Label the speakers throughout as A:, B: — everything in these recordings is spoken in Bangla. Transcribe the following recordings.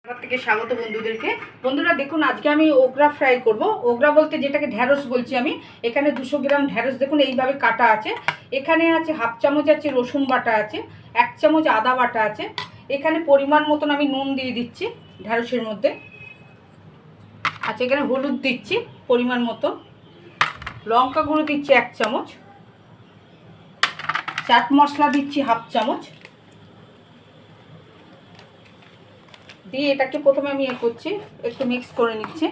A: থেকে স্বাগত বন্ধুদেরকে। বন্ধুরা দেখুন, আজকে আমি ওগরা ফ্রাই করব। ওগরা বলতে যেটাকে ঢ্যাঁড়স বলছি আমি। এখানে 200 গ্রাম ঢ্যাঁড়স দেখুন এইভাবে কাটা আছে। এখানে আছে হাফ চামচ আছে রসুন বাটা আছে, 1 চামচ আদা বাটা আছে। এখানে পরিমাণ মতন আমি নুন দিয়ে দিচ্ছি ঢ্যাঁড়সের মধ্যে। আচ্ছা, এখানে হলুদ দিচ্ছি পরিমাণ মতো, লঙ্কা গুঁড়ো দিচ্ছি 1 চামচ, চাট মশলা দিচ্ছি হাফ চামচ দিয়ে এটাকে প্রথমে আমি করছি, একটু মিক্স করে নিচ্ছি।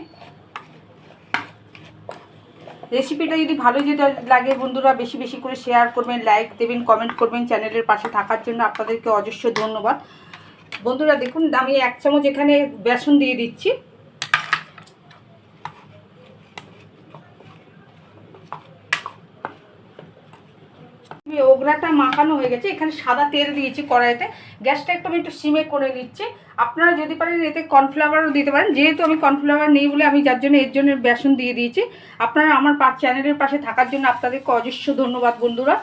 A: রেসিপিটা যদি ভালো যদি লাগে বন্ধুরা বেশি বেশি করে শেয়ার করবেন, লাইক দেবেন, কমেন্ট করবেন। চ্যানেলের পাশে থাকার জন্য আপনাদেরকে অজস্র ধন্যবাদ। বন্ধুরা দেখুন, আমি 1 চামচ এখানে বেসন দিয়ে দিচ্ছি। ওগরাটা মাখানো হয়ে গেছে। এখানে সাদা তেল দিয়েছি কড়াইতে। গ্যাসটা একটু সিমে করে নিচ্ছে। আপনারা যদি পারেন এতে কর্নফ্লাওয়ারও দিতে পারেন, যেহেতু আমি কর্নফ্লাওয়ার নেই বলে আমি যার জন্য এর জন্য বেসন দিয়ে দিয়েছি। আপনারা আমার চ্যানেলের পাশে থাকার জন্য আপনাদেরকে অজস্র ধন্যবাদ বন্ধুরা।